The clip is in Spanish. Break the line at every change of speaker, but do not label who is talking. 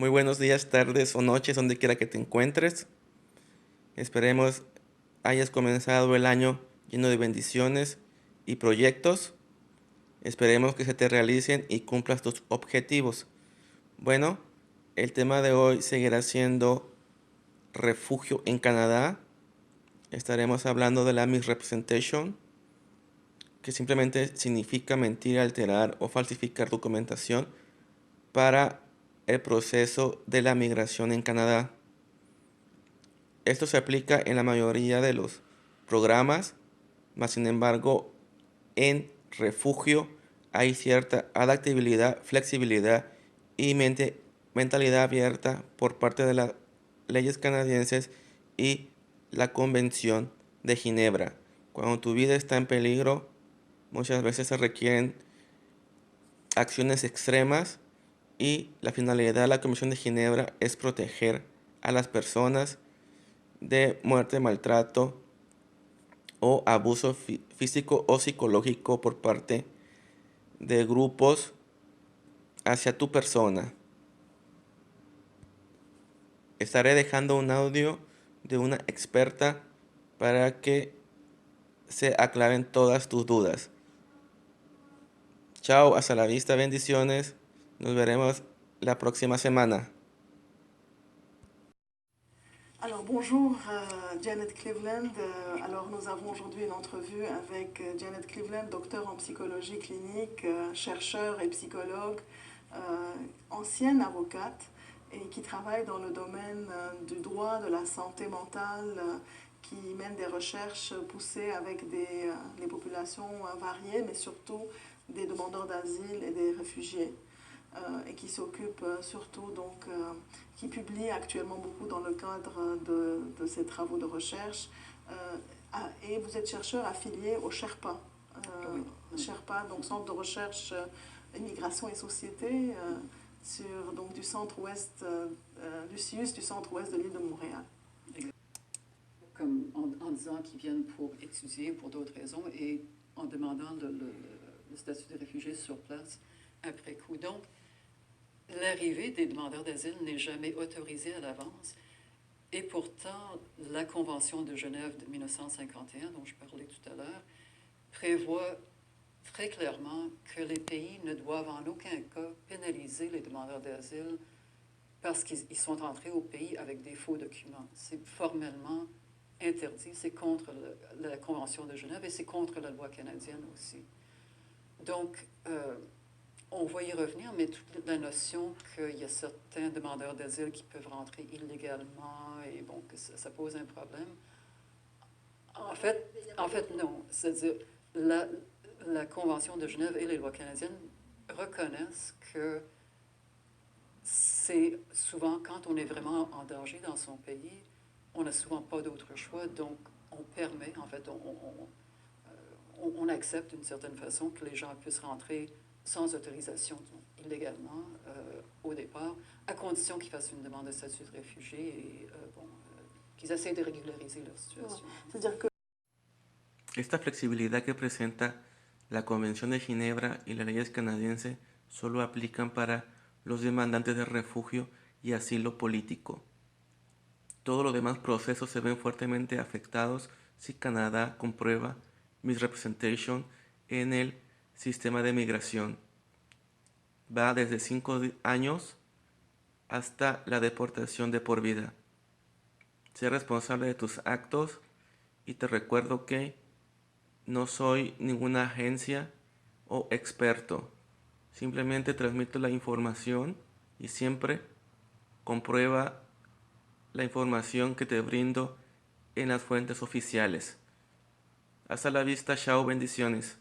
Muy buenos días, tardes o noches, donde quiera que te encuentres. Esperemos hayas comenzado el año lleno de bendiciones y proyectos. Esperemos que se te realicen y cumplas tus objetivos. Bueno, el tema de hoy seguirá siendo refugio en Canadá. Estaremos hablando de la misrepresentation, que simplemente significa mentir, alterar o falsificar documentación para el proceso de la migración en Canadá. Esto se aplica en la mayoría de los programas, mas sin embargo en refugio hay cierta adaptabilidad, flexibilidad y mentalidad abierta por parte de las leyes canadienses y la Convención de Ginebra. Cuando tu vida está en peligro, muchas veces se requieren acciones extremas y la finalidad de la Convención de Ginebra es proteger a las personas de muerte, maltrato o abuso físico o psicológico por parte de grupos hacia tu persona. Estaré dejando un audio de una experta para que se aclaren todas tus dudas. Chao, hasta la vista, bendiciones. Nos veremos la próxima semana.
Alors bonjour Janet Cleveland. Alors nous avons aujourd'hui une entrevue avec Janet Cleveland, docteur en psychologie clinique, chercheur et psychologue, ancienne avocate et qui travaille dans le domaine du droit de la santé mentale, qui mène des recherches poussées avec des populations variées, mais surtout des demandeurs d'asile et des réfugiés. Et qui s'occupe surtout, donc, qui publie actuellement beaucoup dans le cadre de ses travaux de recherche. Et vous êtes chercheur affilié au Sherpa. Oui. Sherpa, donc Centre de recherche immigration et société, sur, donc, du centre-ouest, du CIUS, du centre-ouest de l'île de Montréal.
Comme en disant qu'ils viennent pour étudier pour d'autres raisons et en demandant le statut de réfugié sur place après coup. Donc, l'arrivée des demandeurs d'asile n'est jamais autorisée à l'avance. Et pourtant, la Convention de Genève de 1951, dont je parlais tout à l'heure, prévoit très clairement que les pays ne doivent en aucun cas pénaliser les demandeurs d'asile parce qu'ils sont entrés au pays avec des faux documents. C'est formellement interdit, c'est contre la Convention de Genève et c'est contre la loi canadienne aussi. Donc, on va y revenir, mais toute la notion qu'il y a certains demandeurs d'asile qui peuvent rentrer illégalement et bon, que ça pose un problème. En fait non. C'est-à-dire, la Convention de Genève et les lois canadiennes reconnaissent que c'est souvent, quand on est vraiment en danger dans son pays, on n'a souvent pas d'autre choix, donc on permet, en fait, on accepte d'une certaine façon que les gens puissent rentrer sans autorisation, illégalement, au départ, à condition qu'ils fassent une demande de statut de réfugié et qu'ils essaient de régulariser leur situation.
C'est-à-dire que
Esta flexibilidad que presenta la Convención de Ginebra y las leyes canadienses solo aplican para los demandantes de refugio y asilo político. Todos los demás procesos se ven fuertemente afectados si Canadá comprueba misrepresentation en el sistema de migración. Va desde 5 años hasta la deportación de por vida. Sé responsable de tus actos y te recuerdo que no soy ninguna agencia o experto. Simplemente transmito la información y siempre comprueba la información que te brindo en las fuentes oficiales. Hasta la vista, chao, bendiciones.